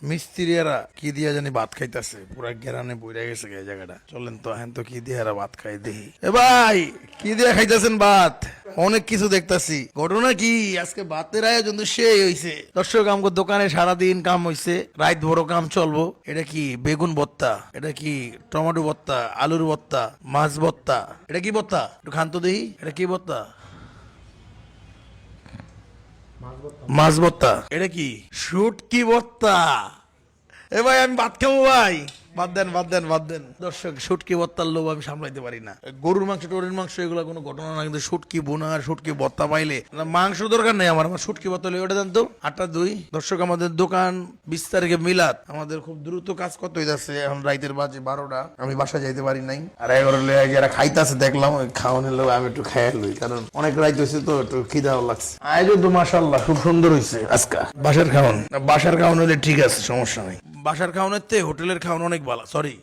মিস্ত্রিরা কি দিয়া জানি ভাত খাইতেছে, পুরা গেরানে বইরা গেছে এই জায়গাটা। চলেন তো হ্যাঁ তো কি দিয়ে ভাত খাই দেখি। এ ভাই কি দিয়ে খাইতেছেন ভাত? অনেক কিছু দেখতাছি। ঘটনা কি আজকে ভাতের আয়োজন তো সেই হইছে। দর্শক আমগো দোকানে সারাদিন কাম হইছে, রাত ভোর কাম চলবো। এটা কি বেগুন ভর্তা, এটা কি টমেটো ভর্তা, আলুর ভর্তা, মাছ ভর্তা। এটা কি ভর্তা? একটু খান তো দেখি, এটা কি ভর্তা? মাছ ভর্তা। এটা কি শুটকি ভর্তা? এ ভাই আমি ভাত খাবো ভাই। বাদ দেন বাদ দেন বাদ দেন। দর্শক শুটকি ভর্তার লোভ আমি সামলাইতে পারি না। গরুর মাংস টরের মাংস এগুলো কোনো ঘটনা না, কিন্তু শুটকি বোনা আর শুটকি ভর্তা পাইলে মাংস দরকার নেই আমার, আমার শুটকি ভর্তা হলে ওটা দেন তো। 8টা 2। দর্শক আমাদের দোকান 20 তারিখে মিলাদ, আমাদের খুব দ্রুত কাজ করতে হইতাছে। এখন রাইতের বাজে 12টা, আমি বাসা যাইতে পারি নাই। আর 11 যারা খাইতাছে দেখলাম, ওই খাওয়ানোর লোক আমি একটু খাইয়া লই, কারণ অনেক রাইত হয়েছে তো একটু খিদাও লাগছে। আয়োজন তো মাশাআল্লাহ খুব সুন্দর হয়েছে আজকে। বাসার খাওয়ান, বাসার খাওয়ান হলে ঠিক আছে, সমস্যা নেই। বাসার খাওয়ানোর থেকে হোটেলের খাওয়ানো অনেক ভালো। সরি,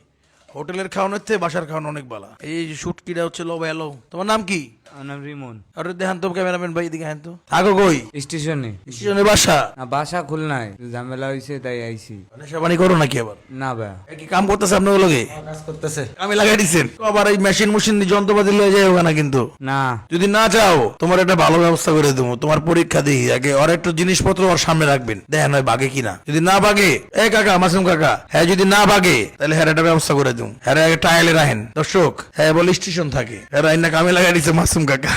হোটেলের খাওয়ানোর থেকে বাসার খাওয়ানো অনেক ভালো। এই যে শুটকিটা হচ্ছে লো ভালো। তোমার নাম কি? আমার নাম রিমন। আরে দেখান তো ক্যামেরাম্যান ভাই, এদিকে হ্যান তো। থাকো কই? স্টেশনে। স্টেশনে বাসা? না, বাসা খুলনায়, ঝামেলা হয়েছে তাই আইছি। নেশাবানি করো নাকি আবার? না ভাই, কি কাম করতেছে আপনার লগে? কাজ করতেছে। আমি লাগাই দিচ্ছেন আবার এই মেশিন মেশিন যন্ত্রপাতি লয়ে যায় ওখানে, কিন্তু না, যদি না চাও তোমার একটা ভালো ব্যবস্থা করে দেবো। তোমার পরীক্ষা দিই আগে, ওর একটু জিনিসপত্র ওর সামনে রাখবেন, দেখেন হয় বাগে কিনা। যদি না বাগে, এ কাকা মাসুম কাকা, হ্যাঁ যদি না বাগে তাহলে হ্যাঁ একটা ব্যবস্থা করে দেবো। হ্যাঁ আগে টায়ালে রাখেন। দর্শক হ্যাঁ বলে স্টেশন থাকে, হ্যাঁ রাইনা কামে লাগাই দিচ্ছে মাসুম কাকা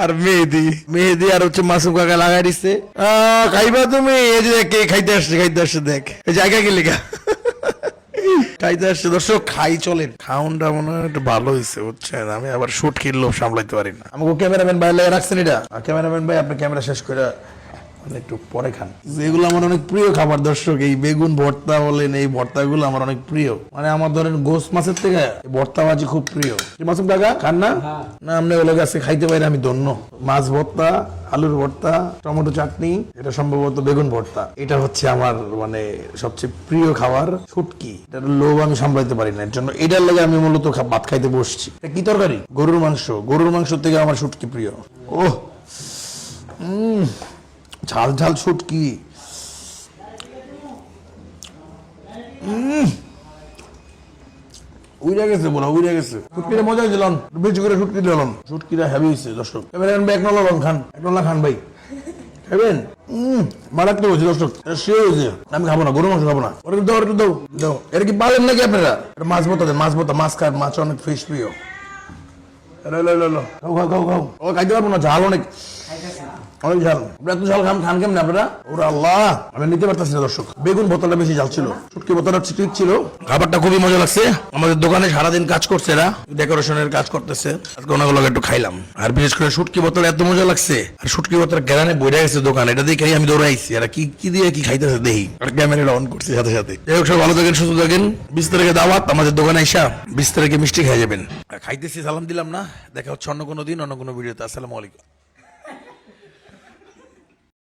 আর মেহেদি। মেহেদি আর হচ্ছে মাসুম কাকা লাগাই দিচ্ছে। খাইবা তুমি? এই যে কে খাইতে আসছে, খাইতে আসছে দেখ, এই জায়গা গেলে গা খাইতে আসছে। দর্শক খাই চলেন, খাউনটা মনে হয় একটু ভালো হয়েছে বুঝছেন। আমি আবার শুট কিনলো সামলাইতে পারি না। আমাকে ক্যামেরাম্যান ভাই লাগে রাখছেন এটা। ক্যামেরাম্যান ভাই আপনি ক্যামেরা শেষ করে একটু পরে খান। যেগুলো আমার অনেক প্রিয় খাবার দর্শক, এই বেগুন ভর্তা বলেন, এই ভর্তাগুলো আমার অনেক প্রিয়। মানে আমার ধরেন গোস মাছের থেকে ভর্তা ভাজি খুব প্রিয়। মাসুম কাকা খান না? না আপনি ওগুলো আজকে খাইতে পারি আমি ধন্য। মাছ ভর্তা, আলুর ভর্তা, টমেটো চাটনি, এটা সম্ভবত বেগুন ভর্তা। এটা হচ্ছে আমার মানে সবচেয়ে প্রিয় খাবার শুটকি। এটার লোভ আমি সামলাইতে পারি না, এর জন্য এটার লাগে আমি মূলত ভাত খাইতে বসছি। কি তরকারি? গরুর মাংস। গরুর মাংস থেকে আমার শুটকি প্রিয়। ওহ ঝাল ঝাল শুটকি। উইরা গেছে বলা, উইরা গেছে। শুটকিটা মজা হয়েছিল, বেশি করে শুটকি দিলাম। শুটকিটা হেভি হয়েছে দর্শক। এবার এক নলা লন খান, এক নলা খান ভাই, খাবেন? মারাত্মক হয়েছে দর্শক, সে হয়েছে। আমি খাবো না, গরু মাংস খাবো না। ওটা দাও, একটু দাও দাও। এটা কি পালেন নাকি আপনারা? মাছ ভর্তা দেন, মাছ ভর্তা। মাছ খায়, মাছ অনেক ফিশ প্রিয়। খাও খাও খাও খাও। ও খাইতে পারবো না, ঝাল অনেক, অনেক ঝাল। এত ঝাল খান কেমন আপনারা? ওরা আল্লাহ, আমি নিতে পারতেছি না দর্শক। বেগুন বোতলটা বেশি ঝাল ছিল, শুটকি বোতলটা ঠিক ছিল। খাবারটা খুবই মজা লাগছে। আমাদের দোকানে সারাদিন কাজ করছে, এরা ডেকোরেশনের কাজ করতেছে। আজকে ওনাগুলো একটু খাইলাম। আর বিশেষ করে শুটকি বোতল এত মজা লাগছে, আর শুটকি বোতল গেরানে বইরা গেছে দোকান। এটা দেখে আমি দৌড়াইছি, এরা কি দিয়ে কি খাইতেছে দেখি। আর ক্যামেরাটা অন করছি সাথে সাথে। যাই হোক, সব ভালো থাকেন, সুস্থ থাকেন। 20 তারিখে দাওয়াত আমাদের দোকানে আইসা 20 তারিখে মিষ্টি খাই যাবেন। খাইতেছি, সালাম দিলাম না। দেখা হচ্ছে অন্য কোনো দিন, অন্য কোনো ভিডিওতে। আসসালামু আলাইকুম।